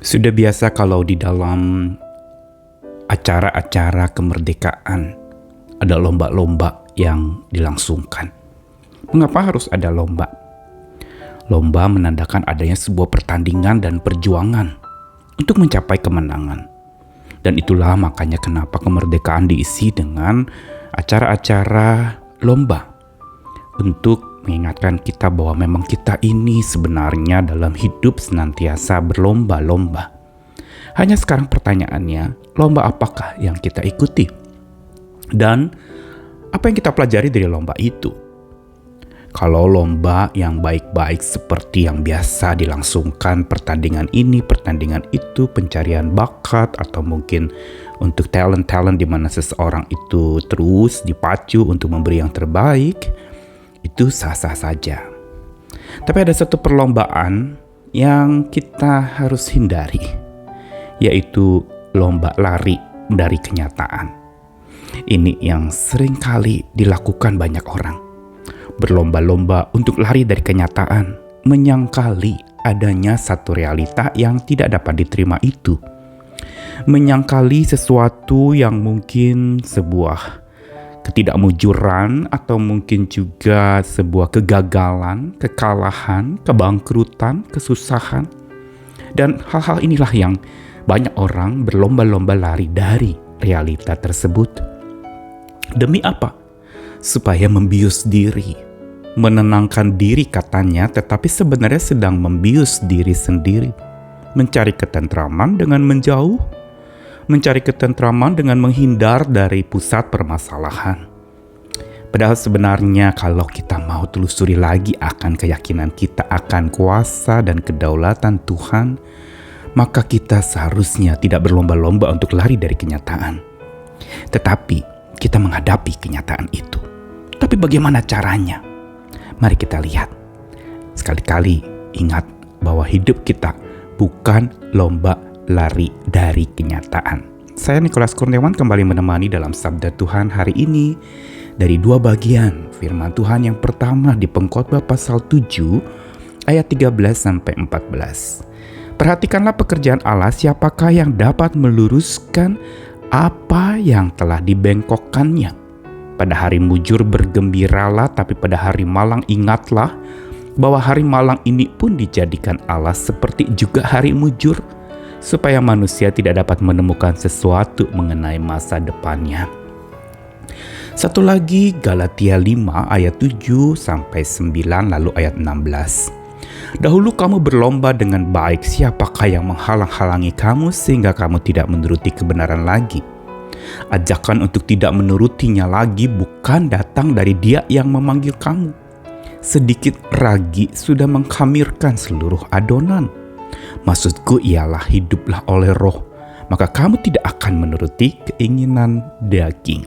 Sudah biasa kalau di dalam acara-acara kemerdekaan ada lomba-lomba yang dilangsungkan. Mengapa harus ada lomba? Lomba menandakan adanya sebuah pertandingan dan perjuangan untuk mencapai kemenangan. Dan itulah makanya kenapa kemerdekaan diisi dengan acara-acara lomba untuk mengingatkan kita bahwa memang kita ini sebenarnya dalam hidup senantiasa berlomba-lomba. Hanya sekarang pertanyaannya, lomba apakah yang kita ikuti? Dan apa yang kita pelajari dari lomba itu? Kalau lomba yang baik-baik seperti yang biasa dilangsungkan, pertandingan ini, pertandingan itu, pencarian bakat, atau mungkin untuk talent-talent di mana seseorang itu terus dipacu untuk memberi yang terbaik, itu sah-sah saja. Tapi ada satu perlombaan yang kita harus hindari, yaitu lomba lari dari kenyataan. Ini yang sering kali dilakukan banyak orang. Berlomba-lomba untuk lari dari kenyataan, menyangkali adanya satu realita yang tidak dapat diterima itu. Menyangkali sesuatu yang mungkin sebuah ketidakmujuran atau mungkin juga sebuah kegagalan, kekalahan, kebangkrutan, kesusahan. Dan hal-hal inilah yang banyak orang berlomba-lomba lari dari realita tersebut. Demi apa? Supaya membius diri, menenangkan diri katanya, tetapi sebenarnya sedang membius diri sendiri. Mencari ketentraman dengan menjauh, mencari ketentraman dengan menghindar dari pusat permasalahan. Padahal sebenarnya kalau kita mau telusuri lagi akan keyakinan kita akan kuasa dan kedaulatan Tuhan, maka kita seharusnya tidak berlomba-lomba untuk lari dari kenyataan. Tetapi kita menghadapi kenyataan itu. Tapi bagaimana caranya? Mari kita lihat. Sekali-kali ingat bahwa hidup kita bukan lomba lari dari kenyataan. Saya Nikolas Kurniawan kembali menemani dalam Sabda Tuhan hari ini dari dua bagian firman Tuhan. Yang pertama di Pengkhotbah pasal 7 ayat 13-14. Perhatikanlah pekerjaan Allah, siapakah yang dapat meluruskan apa yang telah dibengkokkannya. Pada hari mujur bergembiralah, tapi pada hari malang ingatlah bahwa hari malang ini pun dijadikan Allah seperti juga hari mujur, supaya manusia tidak dapat menemukan sesuatu mengenai masa depannya. Satu lagi Galatia 5 ayat 7-9 lalu ayat 16. Dahulu kamu berlomba dengan baik, siapakah yang menghalang-halangi kamu sehingga kamu tidak menuruti kebenaran lagi? Ajakan untuk tidak menurutinya lagi bukan datang dari Dia yang memanggil kamu. Sedikit ragi sudah mengkhamirkan seluruh adonan. Maksudku ialah hiduplah oleh roh, maka kamu tidak akan menuruti keinginan daging.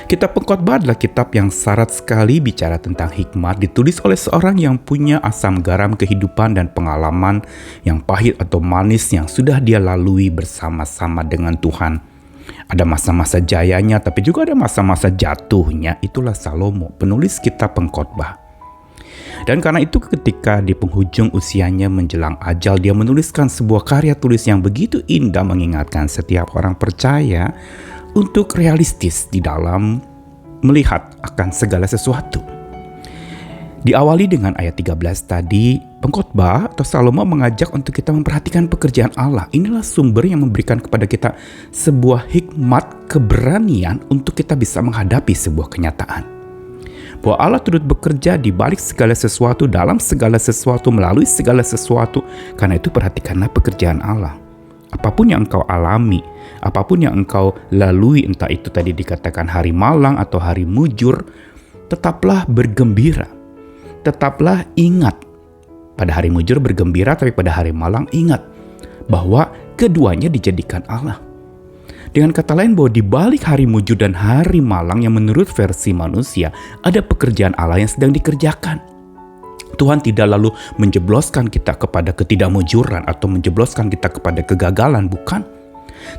Kitab Pengkhotbah adalah kitab yang syarat sekali bicara tentang hikmat, ditulis oleh seorang yang punya asam garam kehidupan dan pengalaman yang pahit atau manis yang sudah dia lalui bersama-sama dengan Tuhan. Ada masa-masa jayanya, tapi juga ada masa-masa jatuhnya. Itulah Salomo, penulis kitab Pengkhotbah. Dan karena itu ketika di penghujung usianya menjelang ajal, dia menuliskan sebuah karya tulis yang begitu indah mengingatkan setiap orang percaya untuk realistis di dalam melihat akan segala sesuatu. Diawali dengan ayat 13 tadi, Pengkhotbah atau Salomo mengajak untuk kita memperhatikan pekerjaan Allah. Inilah sumber yang memberikan kepada kita sebuah hikmat, keberanian untuk kita bisa menghadapi sebuah kenyataan. Bahwa Allah turut bekerja di balik segala sesuatu, dalam segala sesuatu, melalui segala sesuatu. Karena itu perhatikanlah pekerjaan Allah. Apapun yang engkau alami, apapun yang engkau lalui, entah itu tadi dikatakan hari malang atau hari mujur, tetaplah bergembira. Tetaplah ingat, pada hari mujur bergembira, tapi pada hari malang ingat bahwa keduanya dijadikan Allah. Dengan kata lain bahwa di balik hari mujur dan hari malang yang menurut versi manusia, ada pekerjaan Allah yang sedang dikerjakan. Tuhan tidak lalu menjebloskan kita kepada ketidakmujuran atau menjebloskan kita kepada kegagalan, bukan.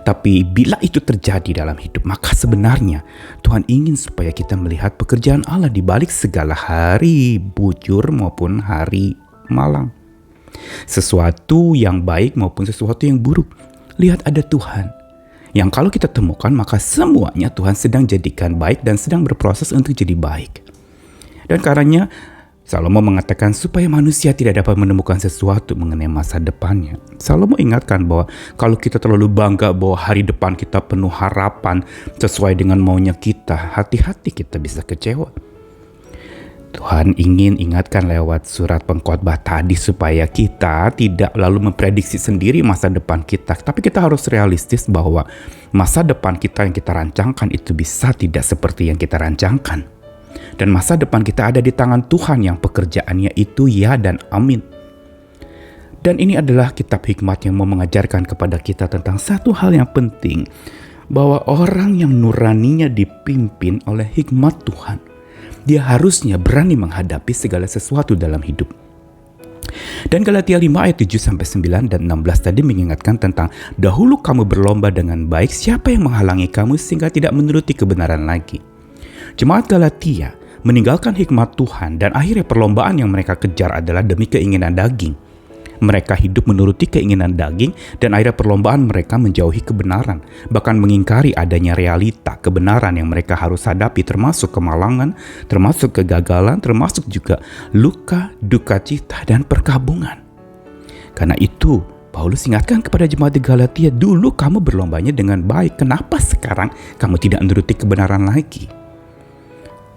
Tapi bila itu terjadi dalam hidup, maka sebenarnya Tuhan ingin supaya kita melihat pekerjaan Allah di balik segala hari bujur maupun hari malang. Sesuatu yang baik maupun sesuatu yang buruk, lihat ada Tuhan. Yang kalau kita temukan, maka semuanya Tuhan sedang jadikan baik dan sedang berproses untuk jadi baik. Dan karenanya Salomo mengatakan supaya manusia tidak dapat menemukan sesuatu mengenai masa depannya. Salomo ingatkan bahwa kalau kita terlalu bangga bahwa hari depan kita penuh harapan sesuai dengan maunya kita, hati-hati kita bisa kecewa. Tuhan ingin ingatkan lewat surat pengkhotbah tadi supaya kita tidak lalu memprediksi sendiri masa depan kita. Tapi kita harus realistis bahwa masa depan kita yang kita rancangkan itu bisa tidak seperti yang kita rancangkan. Dan masa depan kita ada di tangan Tuhan yang pekerjaannya itu ya dan amin. Dan ini adalah kitab hikmat yang mau mengajarkan kepada kita tentang satu hal yang penting. Bahwa orang yang nuraninya dipimpin oleh hikmat Tuhan, dia harusnya berani menghadapi segala sesuatu dalam hidup. Dan Galatia 5 ayat 7-9 dan 16 tadi mengingatkan tentang dahulu kamu berlomba dengan baik, siapa yang menghalangi kamu sehingga tidak menuruti kebenaran lagi. Jemaat Galatia meninggalkan hikmat Tuhan dan akhirnya perlombaan yang mereka kejar adalah demi keinginan daging. Mereka hidup menuruti keinginan daging dan akhirnya perlombaan mereka menjauhi kebenaran, bahkan mengingkari adanya realita kebenaran yang mereka harus hadapi, termasuk kemalangan, termasuk kegagalan, termasuk juga luka, duka cita, dan perkabungan. Karena itu, Paulus ingatkan kepada jemaat di Galatia, dulu kamu berlombanya dengan baik, kenapa sekarang kamu tidak menuruti kebenaran lagi?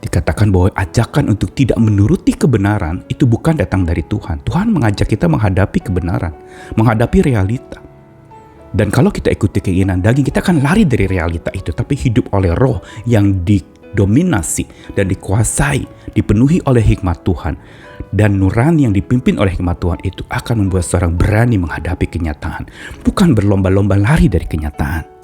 Dikatakan bahwa ajakan untuk tidak menuruti kebenaran itu bukan datang dari Tuhan. Tuhan mengajak kita menghadapi kebenaran, menghadapi realita. Dan kalau kita ikuti keinginan daging, kita akan lari dari realita itu, tapi hidup oleh roh yang didominasi dan dikuasai, dipenuhi oleh hikmat Tuhan. Dan nurani yang dipimpin oleh hikmat Tuhan itu akan membuat seorang berani menghadapi kenyataan, bukan berlomba-lomba lari dari kenyataan.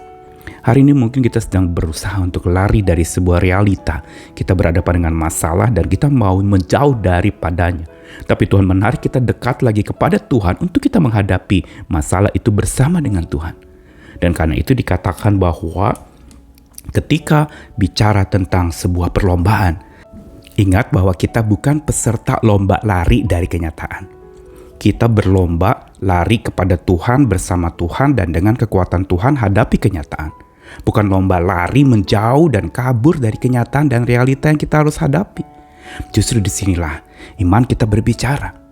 Hari ini mungkin kita sedang berusaha untuk lari dari sebuah realita. Kita berhadapan dengan masalah dan kita mau menjauh daripadanya. Tapi Tuhan menarik kita dekat lagi kepada Tuhan untuk kita menghadapi masalah itu bersama dengan Tuhan. Dan karena itu dikatakan bahwa ketika bicara tentang sebuah perlombaan, ingat bahwa kita bukan peserta lomba lari dari kenyataan. Kita berlomba lari kepada Tuhan, bersama Tuhan, dan dengan kekuatan Tuhan hadapi kenyataan. Bukan lomba lari menjauh dan kabur dari kenyataan dan realita yang kita harus hadapi. Justru disinilah iman kita berbicara.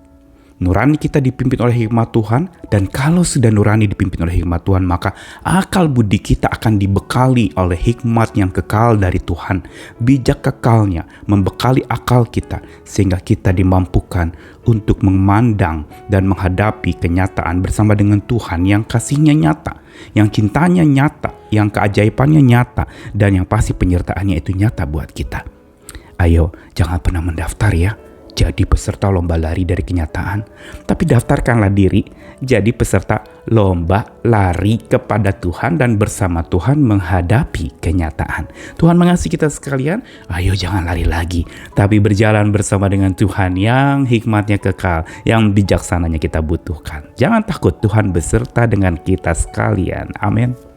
Nurani kita dipimpin oleh hikmat Tuhan, dan kalau sudah nurani dipimpin oleh hikmat Tuhan, maka akal budi kita akan dibekali oleh hikmat yang kekal dari Tuhan. Bijak kekalnya membekali akal kita, sehingga kita dimampukan untuk memandang dan menghadapi kenyataan bersama dengan Tuhan yang kasihnya nyata, yang cintanya nyata, yang keajaibannya nyata, dan yang pasti penyertaannya itu nyata buat kita. Ayo, jangan pernah mendaftar ya jadi peserta lomba lari dari kenyataan, tapi daftarkanlah diri jadi peserta lomba lari kepada Tuhan dan bersama Tuhan menghadapi kenyataan. Tuhan mengasihi kita sekalian. Ayo jangan lari lagi, tapi berjalan bersama dengan Tuhan yang hikmatnya kekal, yang bijaksananya kita butuhkan. Jangan takut, Tuhan beserta dengan kita sekalian. Amin.